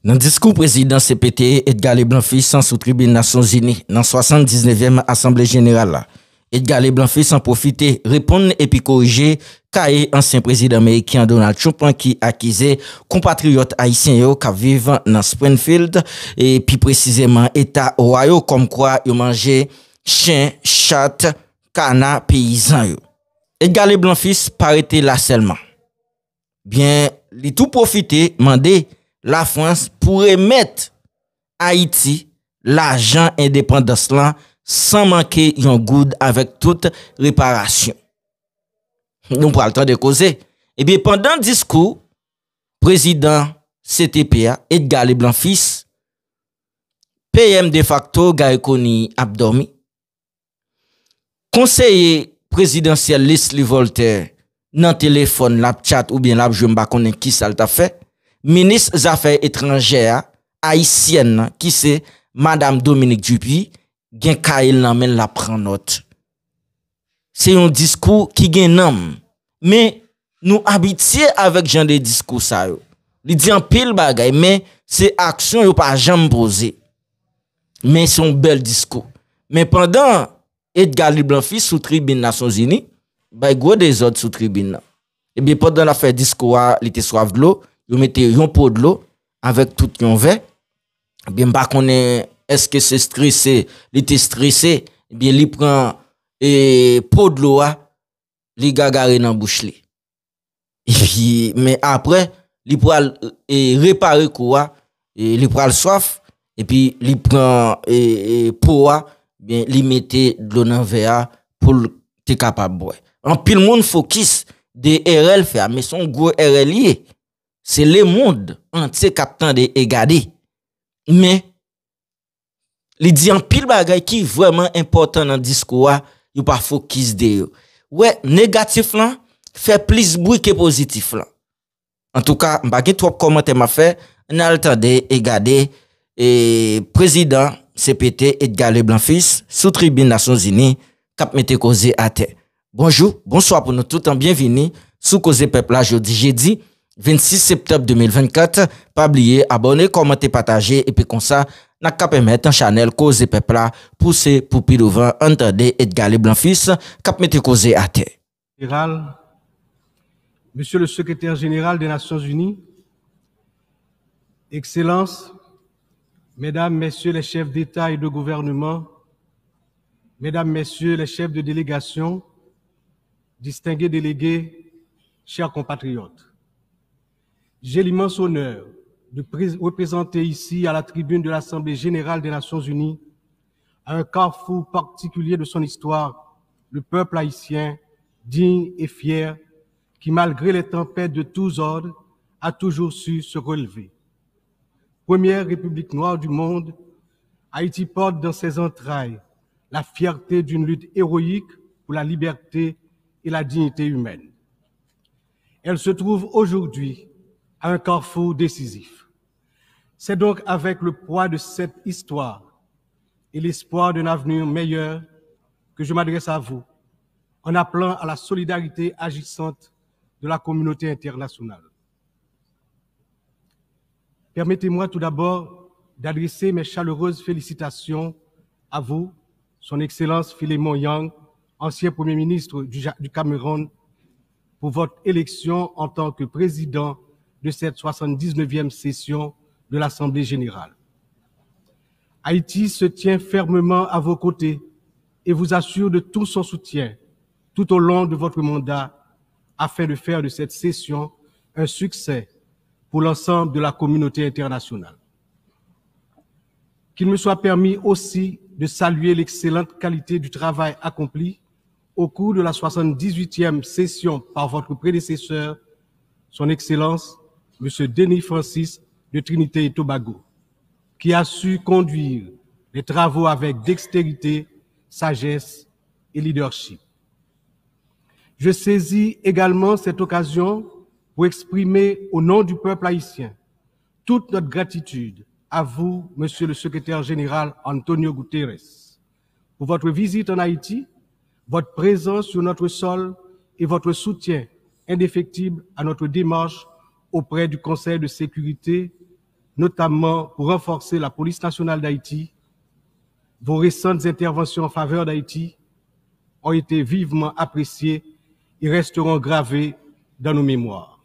Dans le discours président CPT, Edgar Leblanc-Fils sous tribune Nations Unies, dans 79e Assemblée Générale, Edgar Leblanc-Fils en profité, répondre et puis corriger, cahier ancien président américain Donald Trump qui accusait compatriotes haïtiens qui vivent dans Springfield et puis précisément État Ohio comme quoi ils mangeaient chien, chat, canard, paysan. Edgar Leblanc-Fils paraît là seulement. Bien, il tout profité, mandé la France pour remettre Haïti l'argent indépendance là sans manquer un good avec toute réparation. Nous prenons le temps de causer. Et bien, pendant le discours, président CTPA, Edgar Leblanc-Fils, PM de facto, Gaïkoni Abdormi, conseiller présidentiel Leslie Voltaire, dans le téléphone, la chat ou bien la je ne sais pas qui ça t'a fait, ministre des Affaires étrangères haïtienne, qui c'est Madame Dominique Dupuis, gen kail nan men la prend note. C'est un discours qui gen nom. Mais nous habitués avec genre de discours ça yo. Li dit en pile bagay mais c'est action yo pas jamais posé. Mais c'est un bel discours. Mais pendant Edgar Leblanc-Fils sous tribune Nations Unies, bah gros des autres sous tribune. Et bien pendant la fait discours, il était soif de l'eau, yo mette yon pot de l'eau avec tout yon verre. Bien pas connaît est-ce que c'est stressé, il était stressé, bien il prend pot de l'eau, il gagare dans bouche li. Et puis mais après, il prend réparer quoi, il prend soif et puis il prend pot bien il mette de l'eau dans verre pour te capable boire. En pile monde focus de RL fait mais son gros RL lié. C'est le monde entier captant de regarder. Mais il dit en pile bagay qui vraiment important dans le discours, il pas focus de. Ouais, négatif là fait plus bruit que positif là. En tout cas, m'pa trop commentaire m'a fait, on a le temps de regarder président CPT Edgar Leblanc-Fils sous tribune Nations Unies cap mette causé à terre. Bonjour, bonsoir pour nous tout en bienvenue sous Causé Peuple là jeudi 26 septembre 2024. Pas oublier abonner, commenter, partager et puis comme ça n'a qu'à permettre un channel Causé Peuple là pousser pour plus devant entendez Edgar Leblanc-Fils cap mette causé à terre. Monsieur le secrétaire général des Nations Unies, Excellences, Mesdames, Messieurs les chefs d'État et de gouvernement, Mesdames, Messieurs les chefs de délégation, distingués délégués, chers compatriotes. J'ai l'immense honneur de représenter ici à la tribune de l'Assemblée générale des Nations Unies, à un carrefour particulier de son histoire, le peuple haïtien, digne et fier, qui malgré les tempêtes de tous ordres, a toujours su se relever. Première république noire du monde, Haïti porte dans ses entrailles la fierté d'une lutte héroïque pour la liberté et la dignité humaine. Elle se trouve aujourd'hui à un carrefour décisif. C'est donc avec le poids de cette histoire et l'espoir d'un avenir meilleur que je m'adresse à vous en appelant à la solidarité agissante de la communauté internationale. Permettez-moi tout d'abord d'adresser mes chaleureuses félicitations à vous, Son Excellence Philémon Yang, ancien Premier ministre du Cameroun, pour votre élection en tant que président de cette 79e session de l'Assemblée générale. Haïti se tient fermement à vos côtés et vous assure de tout son soutien tout au long de votre mandat afin de faire de cette session un succès pour l'ensemble de la communauté internationale. Qu'il me soit permis aussi de saluer l'excellente qualité du travail accompli au cours de la 78e session par votre prédécesseur, Son Excellence, M. Denis Francis de Trinité et Tobago, qui a su conduire les travaux avec dextérité, sagesse et leadership. Je saisis également cette occasion pour exprimer au nom du peuple haïtien toute notre gratitude à vous, Monsieur le Secrétaire général Antonio Guterres, pour votre visite en Haïti, votre présence sur notre sol et votre soutien indéfectible à notre démarche auprès du Conseil de sécurité notamment pour renforcer la police nationale d'Haïti, vos récentes interventions en faveur d'Haïti ont été vivement appréciées et resteront gravées dans nos mémoires.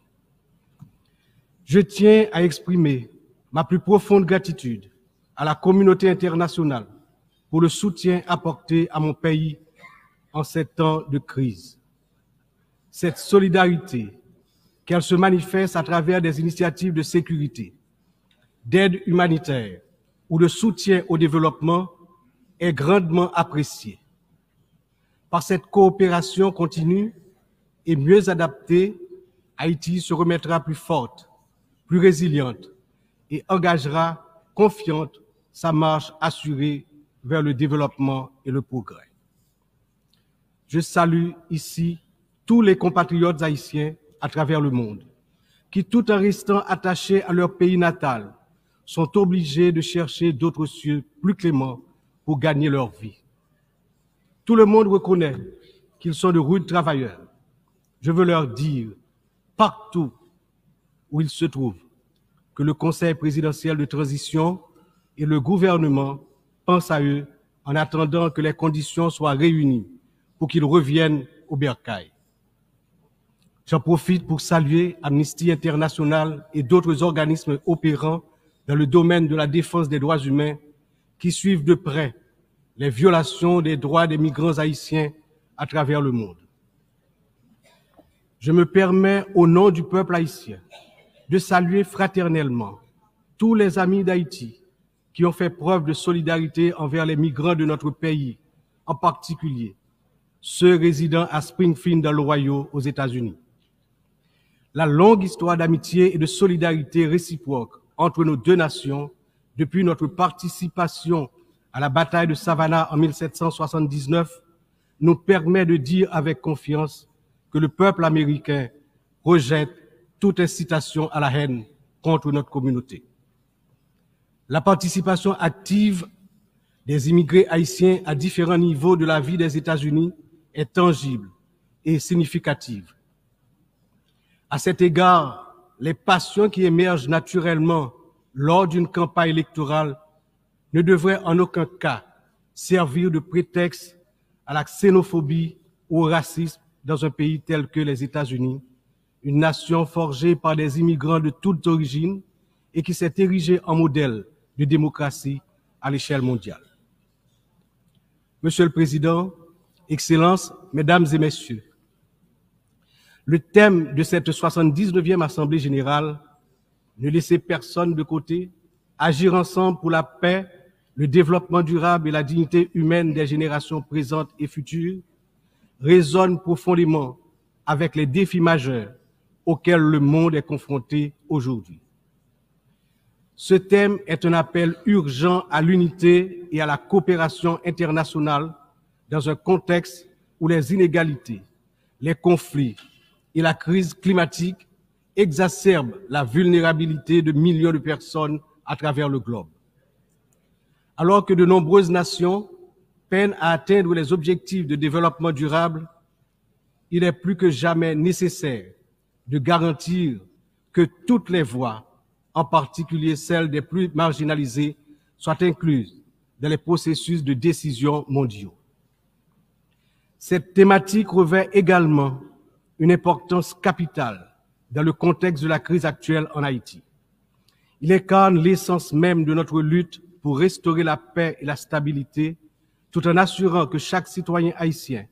Je tiens à exprimer ma plus profonde gratitude à la communauté internationale pour le soutien apporté à mon pays en ces temps de crise. Cette solidarité, qu'elle se manifeste à travers des initiatives de sécurité, d'aide humanitaire ou de soutien au développement, est grandement appréciée. Par cette coopération continue et mieux adaptée, Haïti se remettra plus forte, plus résiliente et engagera confiante sa marche assurée vers le développement et le progrès. Je salue ici tous les compatriotes haïtiens à travers le monde, qui, tout en restant attachés à leur pays natal, sont obligés de chercher d'autres cieux plus cléments pour gagner leur vie. Tout le monde reconnaît qu'ils sont de rudes travailleurs. Je veux leur dire, partout où ils se trouvent, que le Conseil présidentiel de transition et le gouvernement pensent à eux en attendant que les conditions soient réunies pour qu'ils reviennent au bercail. J'en profite pour saluer Amnesty International et d'autres organismes opérant dans le domaine de la défense des droits humains qui suivent de près les violations des droits des migrants haïtiens à travers le monde. Je me permets, au nom du peuple haïtien, de saluer fraternellement tous les amis d'Haïti qui ont fait preuve de solidarité envers les migrants de notre pays, en particulier ceux résidant à Springfield dans l'Ohio aux États-Unis. La longue histoire d'amitié et de solidarité réciproque entre nos deux nations, depuis notre participation à la bataille de Savannah en 1779, nous permet de dire avec confiance que le peuple américain rejette toute incitation à la haine contre notre communauté. La participation active des immigrés haïtiens à différents niveaux de la vie des États-Unis est tangible et significative. À cet égard, les passions qui émergent naturellement lors d'une campagne électorale ne devraient en aucun cas servir de prétexte à la xénophobie ou au racisme dans un pays tel que les États-Unis, une nation forgée par des immigrants de toutes origines et qui s'est érigée en modèle de démocratie à l'échelle mondiale. Monsieur le Président, Excellences, Mesdames et Messieurs, le thème de cette 79e Assemblée générale, ne laisser personne de côté, agir ensemble pour la paix, le développement durable et la dignité humaine des générations présentes et futures, résonne profondément avec les défis majeurs auxquels le monde est confronté aujourd'hui. Ce thème est un appel urgent à l'unité et à la coopération internationale dans un contexte où les inégalités, les conflits et la crise climatique exacerbent la vulnérabilité de millions de personnes à travers le globe. Alors que de nombreuses nations peinent à atteindre les objectifs de développement durable, il est plus que jamais nécessaire de garantir que toutes les voix, en particulier celles des plus marginalisées, soient incluses dans les processus de décision mondiaux. Cette thématique revêt également une importance capitale dans le contexte de la crise actuelle en Haïti. Il incarne l'essence même de notre lutte pour restaurer la paix et la stabilité, tout en assurant que chaque citoyen haïtien,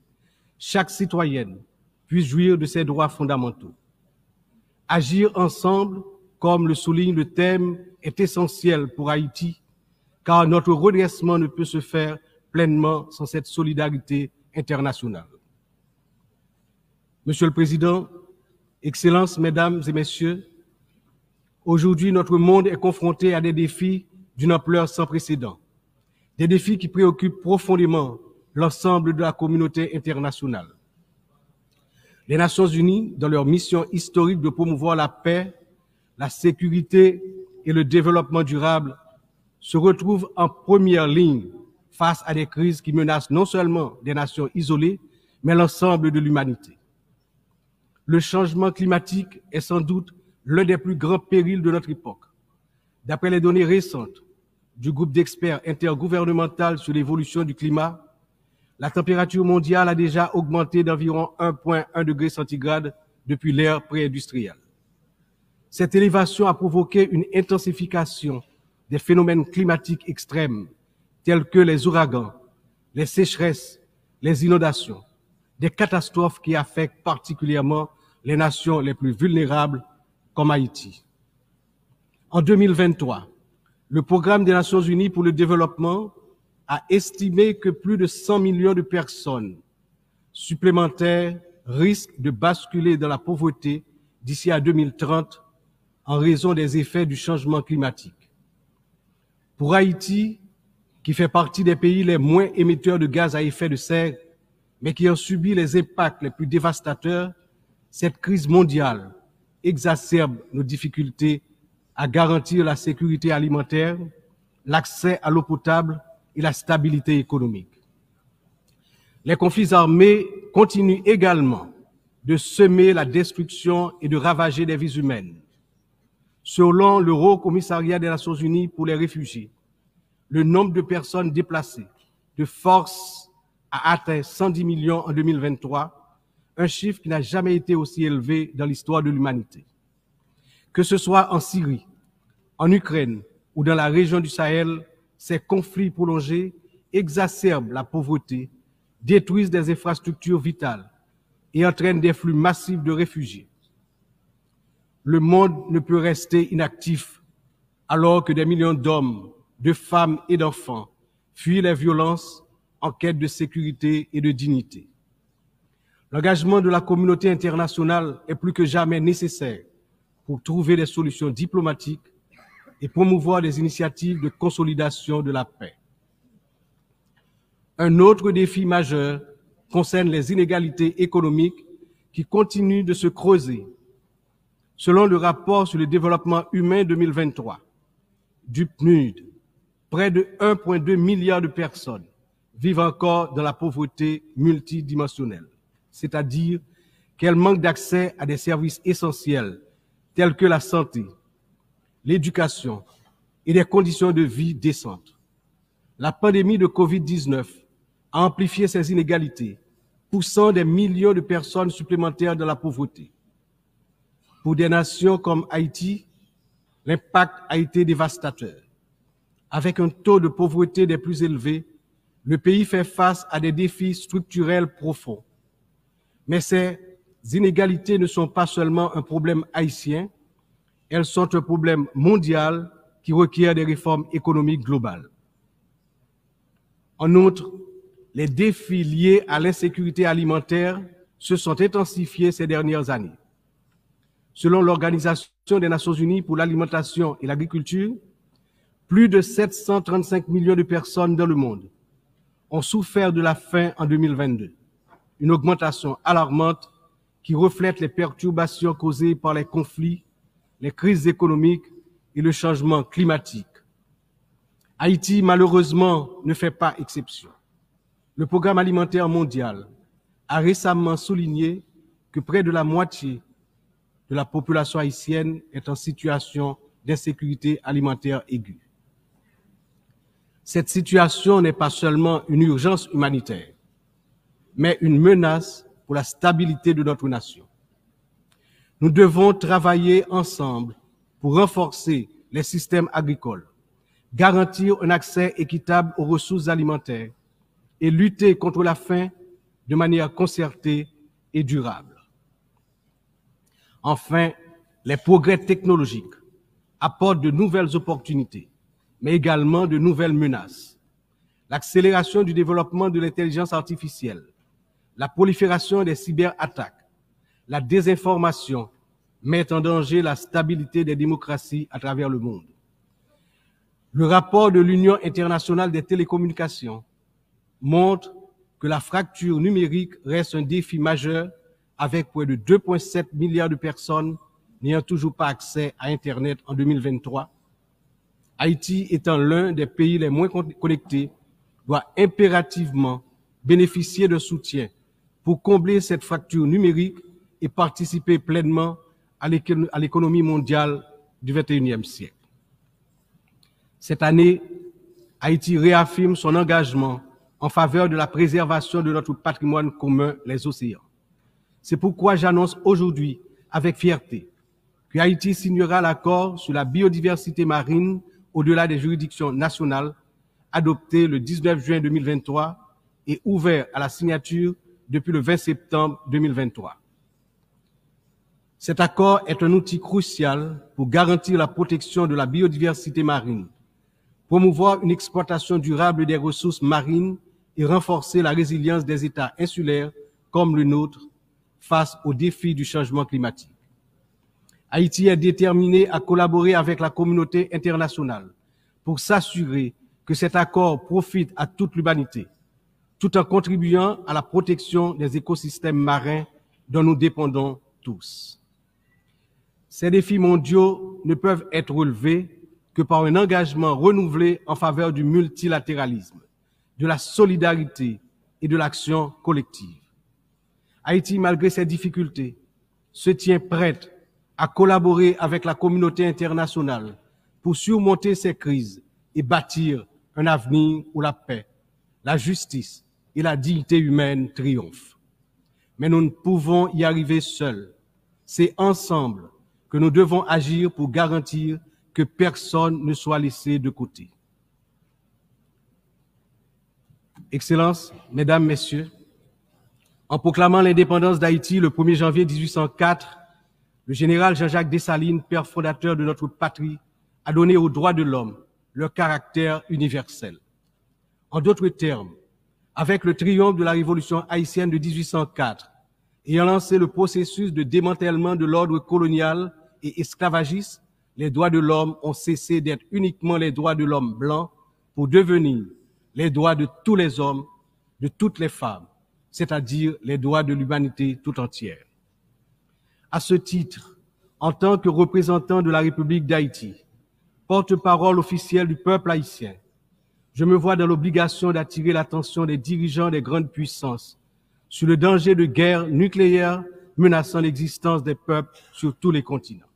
chaque citoyenne puisse jouir de ses droits fondamentaux. Agir ensemble, comme le souligne le thème, est essentiel pour Haïti, car notre redressement ne peut se faire pleinement sans cette solidarité internationale. Monsieur le Président, Excellences, Mesdames et Messieurs, aujourd'hui notre monde est confronté à des défis d'une ampleur sans précédent, des défis qui préoccupent profondément l'ensemble de la communauté internationale. Les Nations Unies, dans leur mission historique de promouvoir la paix, la sécurité et le développement durable, se retrouvent en première ligne face à des crises qui menacent non seulement des nations isolées, mais l'ensemble de l'humanité. Le changement climatique est sans doute l'un des plus grands périls de notre époque. D'après les données récentes du groupe d'experts intergouvernemental sur l'évolution du climat, la température mondiale a déjà augmenté d'environ 1,1 degré centigrade depuis l'ère pré-industrielle. Cette élévation a provoqué une intensification des phénomènes climatiques extrêmes tels que les ouragans, les sécheresses, les inondations, des catastrophes qui affectent particulièrement les nations les plus vulnérables comme Haïti. En 2023, le Programme des Nations Unies pour le développement a estimé que plus de 100 millions de personnes supplémentaires risquent de basculer dans la pauvreté d'ici à 2030 en raison des effets du changement climatique. Pour Haïti, qui fait partie des pays les moins émetteurs de gaz à effet de serre, mais qui ont subi les impacts les plus dévastateurs, cette crise mondiale exacerbe nos difficultés à garantir la sécurité alimentaire, l'accès à l'eau potable et la stabilité économique. Les conflits armés continuent également de semer la destruction et de ravager des vies humaines. Selon le Haut Commissariat des Nations Unies pour les réfugiés, le nombre de personnes déplacées de force a atteint 110 millions en 2023, un chiffre qui n'a jamais été aussi élevé dans l'histoire de l'humanité. Que ce soit en Syrie, en Ukraine ou dans la région du Sahel, ces conflits prolongés exacerbent la pauvreté, détruisent des infrastructures vitales et entraînent des flux massifs de réfugiés. Le monde ne peut rester inactif alors que des millions d'hommes, de femmes et d'enfants fuient les violences en quête de sécurité et de dignité. L'engagement de la communauté internationale est plus que jamais nécessaire pour trouver des solutions diplomatiques et promouvoir des initiatives de consolidation de la paix. Un autre défi majeur concerne les inégalités économiques qui continuent de se creuser. Selon le rapport sur le développement humain 2023 du PNUD, près de 1,2 milliard de personnes vivent encore dans la pauvreté multidimensionnelle, c'est-à-dire qu'elles manquent d'accès à des services essentiels tels que la santé, l'éducation et des conditions de vie décentes. La pandémie de Covid-19 a amplifié ces inégalités, poussant des millions de personnes supplémentaires dans la pauvreté. Pour des nations comme Haïti, l'impact a été dévastateur. Avec un taux de pauvreté des plus élevés, le pays fait face à des défis structurels profonds. Mais ces inégalités ne sont pas seulement un problème haïtien, elles sont un problème mondial qui requiert des réformes économiques globales. En outre, les défis liés à l'insécurité alimentaire se sont intensifiés ces dernières années. Selon l'Organisation des Nations Unies pour l'alimentation et l'agriculture, plus de 735 millions de personnes dans le monde ont souffert de la faim en 2022, une augmentation alarmante qui reflète les perturbations causées par les conflits, les crises économiques et le changement climatique. Haïti, malheureusement, ne fait pas exception. Le Programme alimentaire mondial a récemment souligné que près de la moitié de la population haïtienne est en situation d'insécurité alimentaire aiguë. Cette situation n'est pas seulement une urgence humanitaire, mais une menace pour la stabilité de notre nation. Nous devons travailler ensemble pour renforcer les systèmes agricoles, garantir un accès équitable aux ressources alimentaires et lutter contre la faim de manière concertée et durable. Enfin, les progrès technologiques apportent de nouvelles opportunités, mais également de nouvelles menaces. L'accélération du développement de l'intelligence artificielle, la prolifération des cyberattaques, la désinformation mettent en danger la stabilité des démocraties à travers le monde. Le rapport de l'Union internationale des télécommunications montre que la fracture numérique reste un défi majeur avec près de 2,7 milliards de personnes n'ayant toujours pas accès à Internet en 2023. Haïti étant l'un des pays les moins connectés, doit impérativement bénéficier de soutien pour combler cette fracture numérique et participer pleinement à l'économie mondiale du XXIe siècle. Cette année, Haïti réaffirme son engagement en faveur de la préservation de notre patrimoine commun, les océans. C'est pourquoi j'annonce aujourd'hui, avec fierté, que Haïti signera l'accord sur la biodiversité marine au-delà des juridictions nationales, adopté le 19 juin 2023 et ouvert à la signature depuis le 20 septembre 2023. Cet accord est un outil crucial pour garantir la protection de la biodiversité marine, promouvoir une exploitation durable des ressources marines et renforcer la résilience des États insulaires comme le nôtre face aux défis du changement climatique. Haïti est déterminé à collaborer avec la communauté internationale pour s'assurer que cet accord profite à toute l'humanité, tout en contribuant à la protection des écosystèmes marins dont nous dépendons tous. Ces défis mondiaux ne peuvent être relevés que par un engagement renouvelé en faveur du multilatéralisme, de la solidarité et de l'action collective. Haïti, malgré ses difficultés, se tient prête à collaborer avec la communauté internationale pour surmonter ces crises et bâtir un avenir où la paix, la justice et la dignité humaine triomphent. Mais nous ne pouvons y arriver seuls. C'est ensemble que nous devons agir pour garantir que personne ne soit laissé de côté. Excellences, Mesdames, Messieurs, en proclamant l'indépendance d'Haïti le 1er janvier 1804, le général Jean-Jacques Dessalines, père fondateur de notre patrie, a donné aux droits de l'homme leur caractère universel. En d'autres termes, avec le triomphe de la révolution haïtienne de 1804, ayant lancé le processus de démantèlement de l'ordre colonial et esclavagiste, les droits de l'homme ont cessé d'être uniquement les droits de l'homme blanc pour devenir les droits de tous les hommes, de toutes les femmes, c'est-à-dire les droits de l'humanité tout entière. À ce titre, en tant que représentant de la République d'Haïti, porte-parole officiel du peuple haïtien, je me vois dans l'obligation d'attirer l'attention des dirigeants des grandes puissances sur le danger de guerre nucléaire menaçant l'existence des peuples sur tous les continents.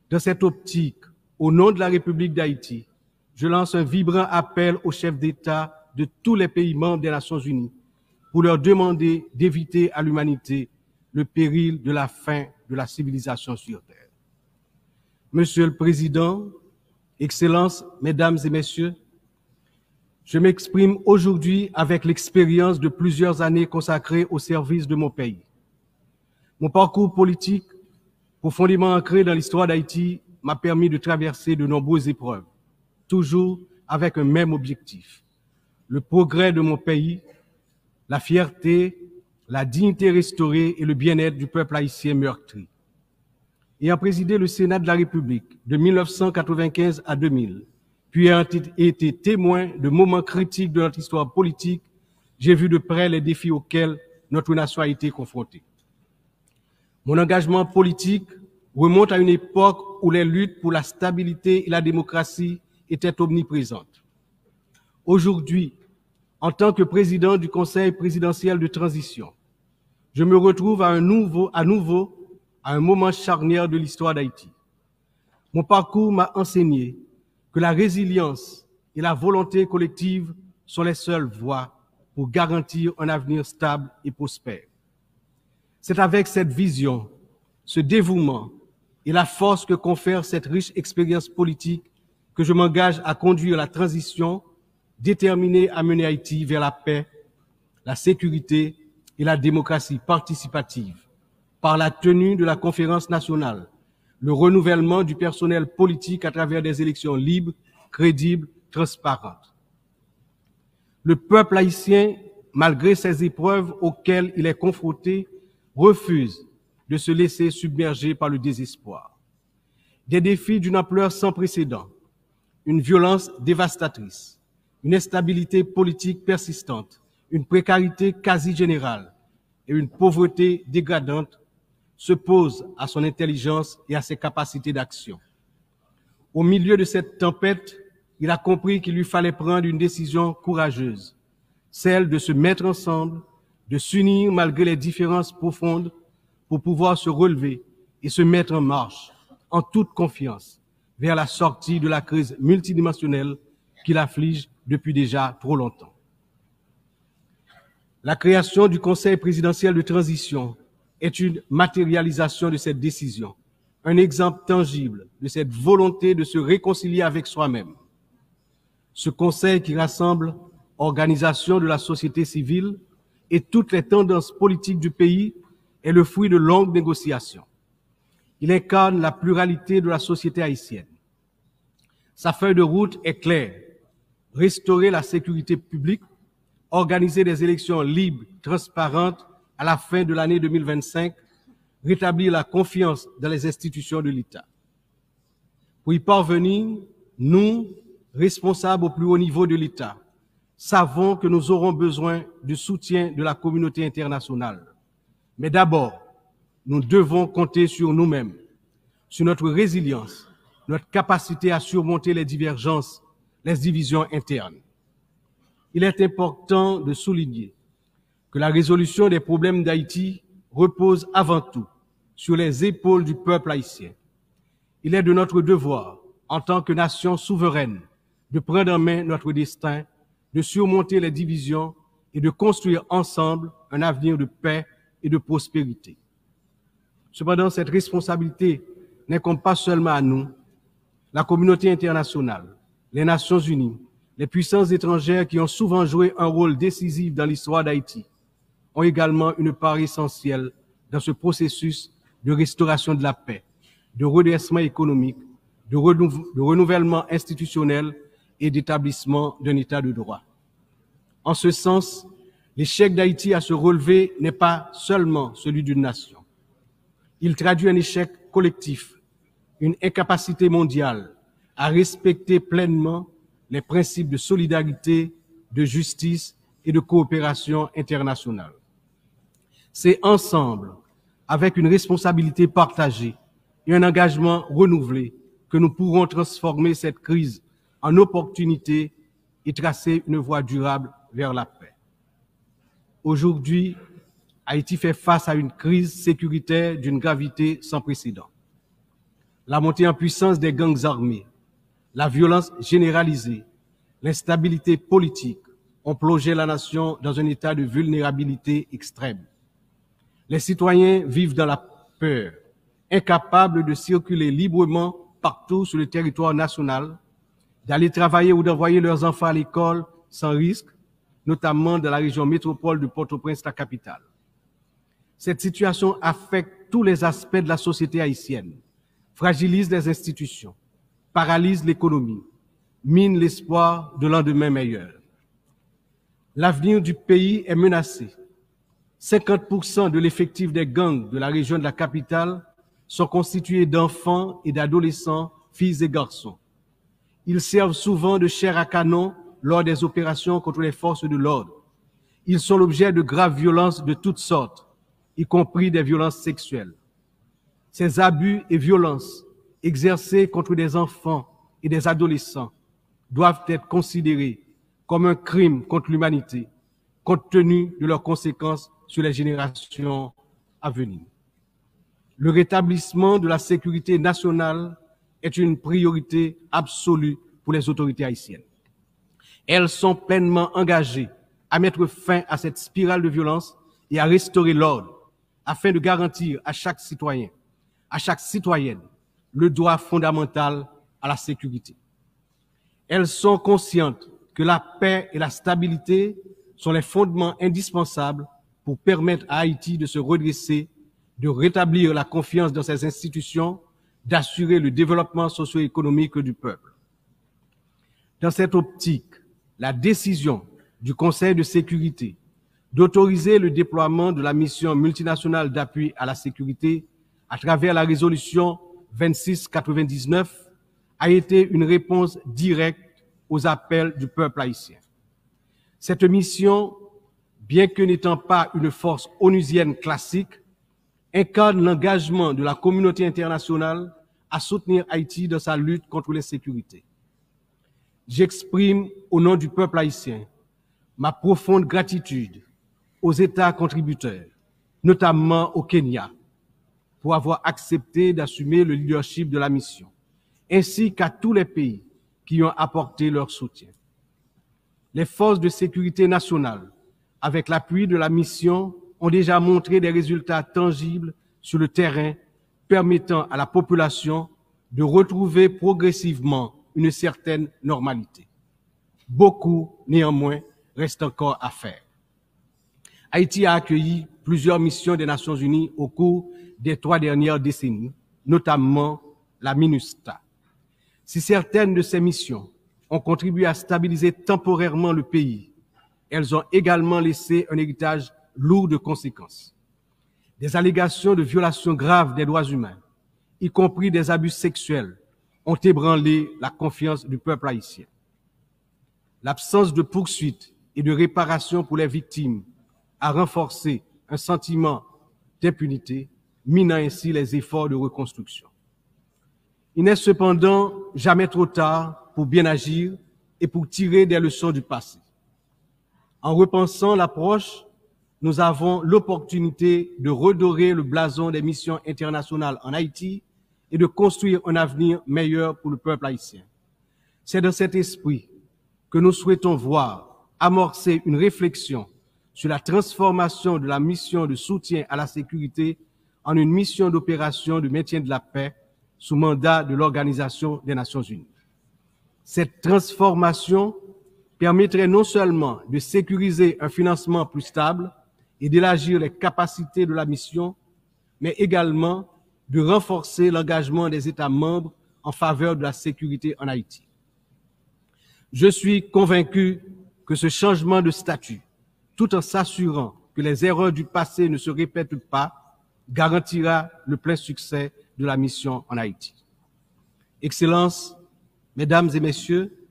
Dans cette optique, au nom de la République d'Haïti, je lance un vibrant appel aux chefs d'État de tous les pays membres des Nations Unies pour leur demander d'éviter à l'humanité le péril de la fin de la civilisation sur Terre. Monsieur le Président, Excellences, Mesdames et Messieurs, je m'exprime aujourd'hui avec l'expérience de plusieurs années consacrées au service de mon pays. Mon parcours politique, profondément ancré dans l'histoire d'Haïti, m'a permis de traverser de nombreuses épreuves, toujours avec un même objectif, le progrès de mon pays, la fierté, la dignité restaurée et le bien-être du peuple haïtien meurtri. Ayant présidé le Sénat de la République de 1995 à 2000, puis ayant été témoin de moments critiques de notre histoire politique, j'ai vu de près les défis auxquels notre nation a été confrontée. Mon engagement politique remonte à une époque où les luttes pour la stabilité et la démocratie étaient omniprésentes. Aujourd'hui, en tant que président du Conseil présidentiel de transition, je me retrouve à nouveau à un moment charnière de l'histoire d'Haïti. Mon parcours m'a enseigné que la résilience et la volonté collective sont les seules voies pour garantir un avenir stable et prospère. C'est avec cette vision, ce dévouement et la force que confère cette riche expérience politique que je m'engage à conduire la transition, déterminée à mener Haïti vers la paix, la sécurité et la démocratie participative, par la tenue de la conférence nationale, le renouvellement du personnel politique à travers des élections libres, crédibles, transparentes. Le peuple haïtien, malgré ces épreuves auxquelles il est confronté, refuse de se laisser submerger par le désespoir. Des défis d'une ampleur sans précédent, une violence dévastatrice, une instabilité politique persistante, une précarité quasi générale et une pauvreté dégradante se posent à son intelligence et à ses capacités d'action. Au milieu de cette tempête, il a compris qu'il lui fallait prendre une décision courageuse, celle de se mettre ensemble, de s'unir malgré les différences profondes pour pouvoir se relever et se mettre en marche, en toute confiance, vers la sortie de la crise multidimensionnelle qui l'afflige depuis déjà trop longtemps. La création du Conseil présidentiel de transition est une matérialisation de cette décision, un exemple tangible de cette volonté de se réconcilier avec soi-même. Ce Conseil qui rassemble organisations de la société civile et toutes les tendances politiques du pays est le fruit de longues négociations. Il incarne la pluralité de la société haïtienne. Sa feuille de route est claire: restaurer la sécurité publique, organiser des élections libres, transparentes à la fin de l'année 2025, rétablir la confiance dans les institutions de l'État. Pour y parvenir, nous, responsables au plus haut niveau de l'État, savons que nous aurons besoin du soutien de la communauté internationale. Mais d'abord, nous devons compter sur nous-mêmes, sur notre résilience, notre capacité à surmonter les divergences, les divisions internes. Il est important de souligner que la résolution des problèmes d'Haïti repose avant tout sur les épaules du peuple haïtien. Il est de notre devoir, en tant que nation souveraine, de prendre en main notre destin, de surmonter les divisions et de construire ensemble un avenir de paix et de prospérité. Cependant, cette responsabilité n'incombe pas seulement à nous. La communauté internationale, les Nations unies, les puissances étrangères qui ont souvent joué un rôle décisif dans l'histoire d'Haïti ont également une part essentielle dans ce processus de restauration de la paix, de redressement économique, de renouvellement institutionnel et d'établissement d'un État de droit. En ce sens, l'échec d'Haïti à se relever n'est pas seulement celui d'une nation. Il traduit un échec collectif, une incapacité mondiale à respecter pleinement les principes de solidarité, de justice et de coopération internationale. C'est ensemble, avec une responsabilité partagée et un engagement renouvelé, que nous pourrons transformer cette crise en opportunité et tracer une voie durable vers la paix. Aujourd'hui, Haïti fait face à une crise sécuritaire d'une gravité sans précédent. La montée en puissance des gangs armés, la violence généralisée, l'instabilité politique ont plongé la nation dans un état de vulnérabilité extrême. Les citoyens vivent dans la peur, incapables de circuler librement partout sur le territoire national, d'aller travailler ou d'envoyer leurs enfants à l'école sans risque, notamment dans la région métropole de Port-au-Prince, la capitale. Cette situation affecte tous les aspects de la société haïtienne, fragilise les institutions, paralyse l'économie, mine l'espoir de lendemain meilleur. L'avenir du pays est menacé. 50% de l'effectif des gangs de la région de la capitale sont constitués d'enfants et d'adolescents, filles et garçons. Ils servent souvent de chair à canon lors des opérations contre les forces de l'ordre. Ils sont l'objet de graves violences de toutes sortes, y compris des violences sexuelles. Ces abus et violences exercés contre des enfants et des adolescents doivent être considérés comme un crime contre l'humanité, compte tenu de leurs conséquences sur les générations à venir. Le rétablissement de la sécurité nationale est une priorité absolue pour les autorités haïtiennes. Elles sont pleinement engagées à mettre fin à cette spirale de violence et à restaurer l'ordre afin de garantir à chaque citoyen, à chaque citoyenne, le droit fondamental à la sécurité. Elles sont conscientes que la paix et la stabilité sont les fondements indispensables pour permettre à Haïti de se redresser, de rétablir la confiance dans ses institutions, d'assurer le développement socio-économique du peuple. Dans cette optique, la décision du Conseil de sécurité d'autoriser le déploiement de la mission multinationale d'appui à la sécurité à travers la résolution 2699 a été une réponse directe aux appels du peuple haïtien. Cette mission, bien que n'étant pas une force onusienne classique, incarne l'engagement de la communauté internationale à soutenir Haïti dans sa lutte contre l'insécurité. J'exprime au nom du peuple haïtien ma profonde gratitude aux États contributeurs, notamment au Kenya, pour avoir accepté d'assumer le leadership de la mission, ainsi qu'à tous les pays qui ont apporté leur soutien. Les forces de sécurité nationale, avec l'appui de la mission, ont déjà montré des résultats tangibles sur le terrain permettant à la population de retrouver progressivement une certaine normalité. Beaucoup, néanmoins, reste encore à faire. Haïti a accueilli plusieurs missions des Nations Unies au cours des 3 dernières décennies, notamment la MINUSTA. Si certaines de ces missions ont contribué à stabiliser temporairement le pays, elles ont également laissé un héritage lourd de conséquences. Des allégations de violations graves des droits humains, y compris des abus sexuels, ont ébranlé la confiance du peuple haïtien. L'absence de poursuites et de réparation pour les victimes a renforcé un sentiment d'impunité, minant ainsi les efforts de reconstruction. Il n'est cependant jamais trop tard pour bien agir et pour tirer des leçons du passé. En repensant l'approche, nous avons l'opportunité de redorer le blason des missions internationales en Haïti et de construire un avenir meilleur pour le peuple haïtien. C'est dans cet esprit que nous souhaitons voir amorcer une réflexion sur la transformation de la mission de soutien à la sécurité en une mission d'opération de maintien de la paix sous mandat de l'Organisation des Nations Unies. Cette transformation permettrait non seulement de sécuriser un financement plus stable et d'élargir les capacités de la mission, mais également de renforcer l'engagement des États membres en faveur de la sécurité en Haïti. Je suis convaincu que ce changement de statut, tout en s'assurant que les erreurs du passé ne se répètent pas, garantira le plein succès de la mission en Haïti. Excellences, Mesdames et Messieurs,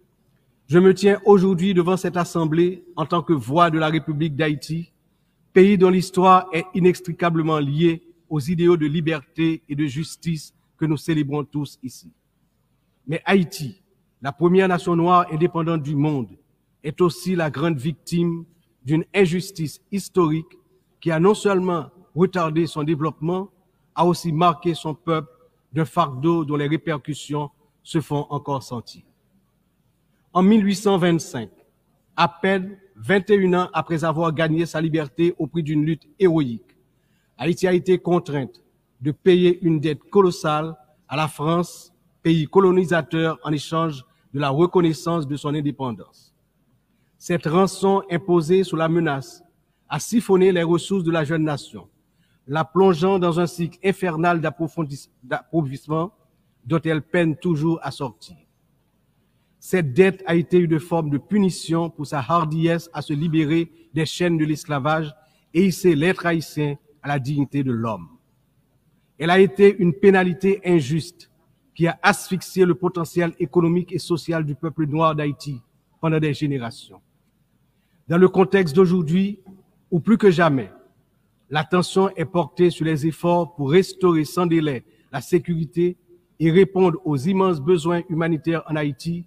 je me tiens aujourd'hui devant cette Assemblée en tant que voix de la République d'Haïti, pays dont l'histoire est inextricablement liée aux idéaux de liberté et de justice que nous célébrons tous ici. Mais Haïti, la première nation noire indépendante du monde, est aussi la grande victime d'une injustice historique qui a non seulement retardé son développement, a aussi marqué son peuple d'un fardeau dont les répercussions se font encore sentir. En 1825, à peine 21 ans après avoir gagné sa liberté au prix d'une lutte héroïque, Haïti a été contrainte de payer une dette colossale à la France, pays colonisateur, en échange de la reconnaissance de son indépendance. Cette rançon imposée sous la menace a siphonné les ressources de la jeune nation, la plongeant dans un cycle infernal d'appauvrissement dont elle peine toujours à sortir. Cette dette a été une forme de punition pour sa hardiesse à se libérer des chaînes de l'esclavage et hisser l'être haïtien à la dignité de l'homme. Elle a été une pénalité injuste qui a asphyxié le potentiel économique et social du peuple noir d'Haïti pendant des générations. Dans le contexte d'aujourd'hui, où plus que jamais, l'attention est portée sur les efforts pour restaurer sans délai la sécurité et répondre aux immenses besoins humanitaires en Haïti,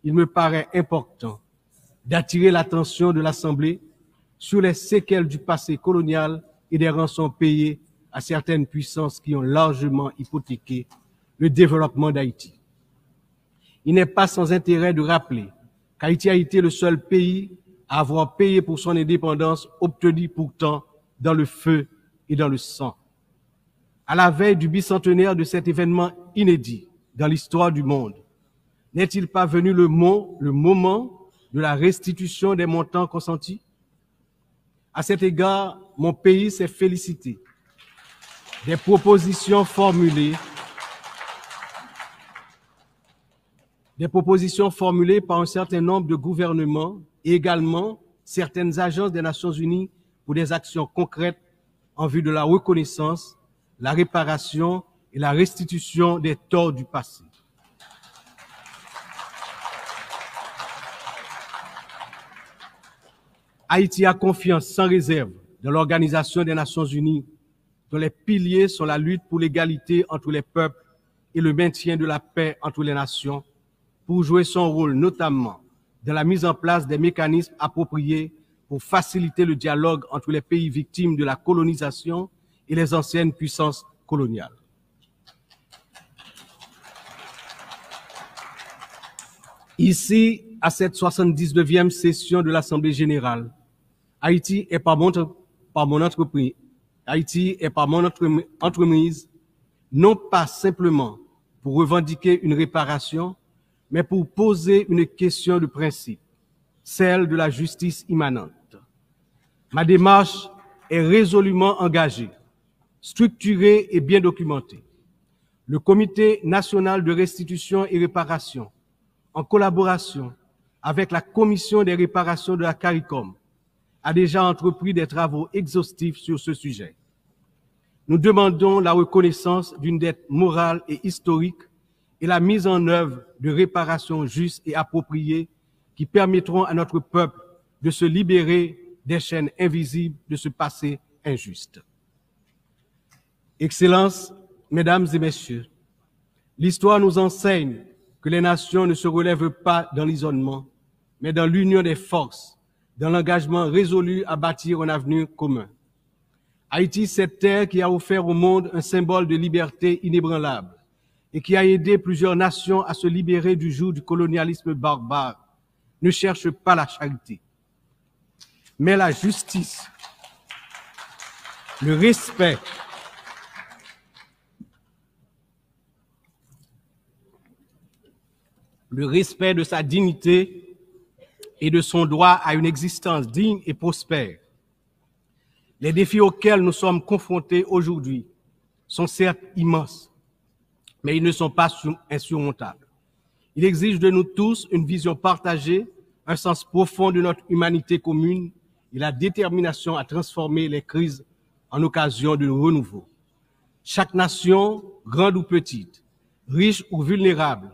il me paraît important d'attirer l'attention de l'Assemblée sur les séquelles du passé colonial et des rançons payées à certaines puissances qui ont largement hypothéqué le développement d'Haïti. Il n'est pas sans intérêt de rappeler qu'Haïti a été le seul pays à avoir payé pour son indépendance, obtenue pourtant dans le feu et dans le sang. À la veille du bicentenaire de cet événement inédit dans l'histoire du monde, n'est-il pas venu le moment de la restitution des montants consentis? À cet égard, mon pays s'est félicité des propositions formulées par un certain nombre de gouvernements et également certaines agences des Nations Unies pour des actions concrètes en vue de la reconnaissance, la réparation et la restitution des torts du passé. Haïti a confiance sans réserve dans l'Organisation des Nations Unies, dont les piliers sont la lutte pour l'égalité entre les peuples et le maintien de la paix entre les nations, pour jouer son rôle notamment dans la mise en place des mécanismes appropriés pour faciliter le dialogue entre les pays victimes de la colonisation et les anciennes puissances coloniales. Ici, à cette 79e session de l'Assemblée générale, Haïti est par mon entreprise, non pas simplement pour revendiquer une réparation, mais pour poser une question de principe, celle de la justice immanente. Ma démarche est résolument engagée, structurée et bien documentée. Le Comité national de restitution et réparation, en collaboration avec la Commission des réparations de la CARICOM, a déjà entrepris des travaux exhaustifs sur ce sujet. Nous demandons la reconnaissance d'une dette morale et historique et la mise en œuvre de réparations justes et appropriées qui permettront à notre peuple de se libérer des chaînes invisibles de ce passé injuste. Excellences, Mesdames et Messieurs, l'histoire nous enseigne que les nations ne se relèvent pas dans l'isolement, mais dans l'union des forces, dans l'engagement résolu à bâtir un avenir commun. Haïti, cette terre qui a offert au monde un symbole de liberté inébranlable et qui a aidé plusieurs nations à se libérer du joug du colonialisme barbare, ne cherche pas la charité, mais la justice, le respect, de sa dignité et de son droit à une existence digne et prospère. Les défis auxquels nous sommes confrontés aujourd'hui sont certes immenses, mais ils ne sont pas insurmontables. Il exige de nous tous une vision partagée, un sens profond de notre humanité commune et la détermination à transformer les crises en occasion de renouveau. Chaque nation, grande ou petite, riche ou vulnérable,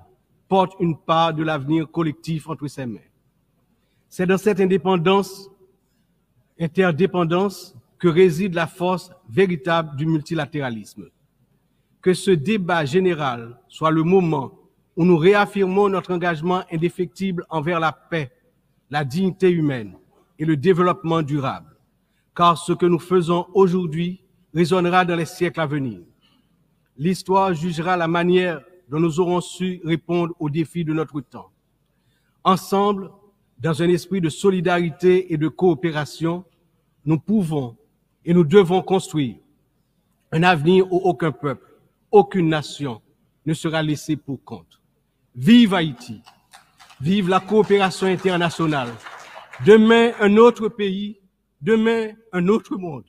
porte une part de l'avenir collectif entre ses mains. C'est dans cette interdépendance que réside la force véritable du multilatéralisme. Que ce débat général soit le moment où nous réaffirmons notre engagement indéfectible envers la paix, la dignité humaine et le développement durable, car ce que nous faisons aujourd'hui résonnera dans les siècles à venir. L'histoire jugera la manière dont nous aurons su répondre aux défis de notre temps. Ensemble, dans un esprit de solidarité et de coopération, nous pouvons et nous devons construire un avenir où aucun peuple, aucune nation ne sera laissé pour compte. Vive Haïti, vive la coopération internationale. Demain, un autre pays, demain, un autre monde.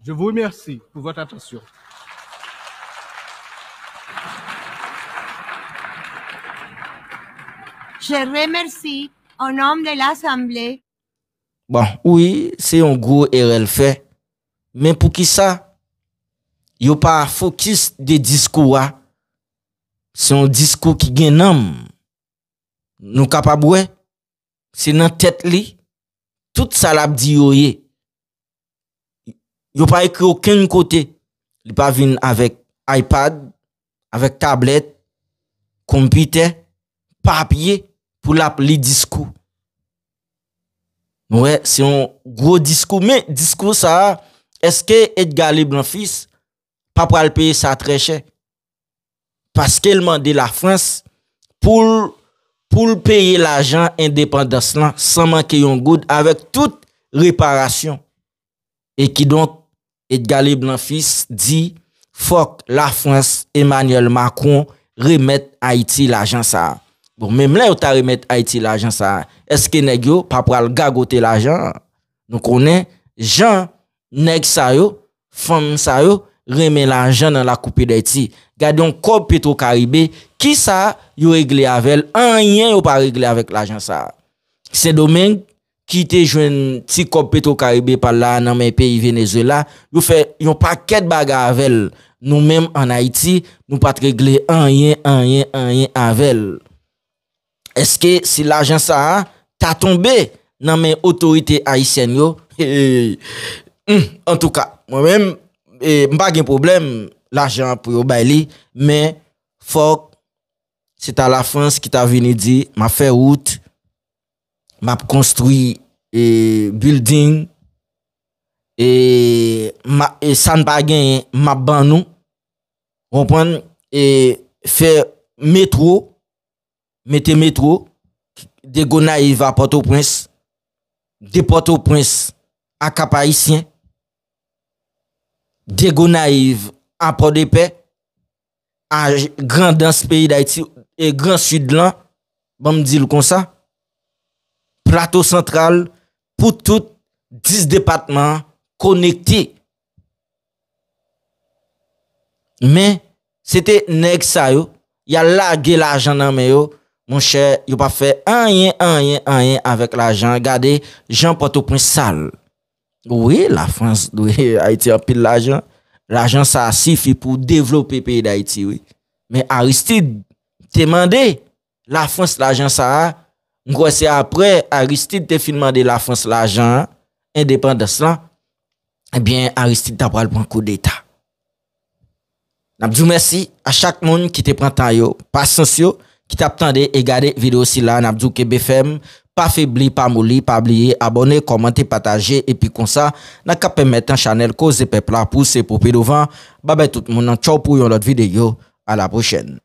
Je vous remercie pour votre attention. Je remercie au nom de l'Assemblée. Bon, oui, c'est un gros RL fait. Mais pour qui ça? Yo pas focus des discours. C'est un discours qui gagne nom. Nous capable, c'est dans tête li. Tout ça l'a dit yoye. Yo pas écrit aucun côté. Il pas vinn avec iPad, avec tablette, computer, papier pour l'appeler discours. Ouais, c'est un gros discours. Mais discours ça, est-ce que Edgar Leblanc-Fils pas pour le payer ça très cher? Parce qu'il demande la France pour payer l'argent indépendance là sans manquer un good avec toute réparation. Et qui donc Edgar Leblanc-Fils dit faut que la France, Emmanuel Macron remette Haïti l'argent ça. Bon, même là, on t'a remettre Haïti l'argent ça. Est-ce que nèg yo pas pral gagoter l'argent? Donc on est Jean nèg sa yo, femme sa yo remet l'argent dans la coupe d'Haïti. Gardons corps Petro-Caribé qui ça yo réglé avec rien yo pas réglé avec l'argent ça. C'est domaine qui te joine ti corps Petro-Caribé par là dans mes pays Venezuela, yo fait yon paquet de bagarre avec nous même en Haïti, nous pas régler rien avec. Est-ce que si l'argent ça t'a tombé dans mes autorités haïtiennes yo? En tout cas, moi-même m'pas gen problème l'argent pour yo baili, mais faut c'est à la France qui t'a venu dire m'a fait route, m'a construit building et ça ne pas gagné m'a ban nous comprendre et faire métro mettez métro, de Gonaïve à Port-au-Prince, de Port-au-Prince à Cap-Haïtien, de Gonaïve à Port-de-Paix, à Grand dans ce pays d'Haïti et Grand Sud là, bon me dire comme ça, plateau central pour tout 10 départements connectés. Mais c'était nèg ça yo, y a lagué l'argent dans mais yo, mon cher, yo pas fait rien avec l'argent. Regardez Jean Port-au-Prince sale. Oui, la France, oui, Haïti a pile l'argent. L'argent ça suffit pour développer le pays d'Haïti, oui. Mais Aristide demandé la France l'argent ça. M'crois c'est après Aristide te demandé la France l'argent indépendance là. Eh bien Aristide t'a pral prendre coup d'état. N'abdou merci à chaque monde qui te prend temps yo, patience yo, qui t'attendait et garder vidéo si là n'abdou ke BFM, pas faibli, pas mouli, pas oublier, abonner, commenter, partager et puis comme ça, n'a qu'à permettre un channel cause peuple là pousser pour devant. Bye bye tout le monde, ciao pour une autre vidéo, à la prochaine.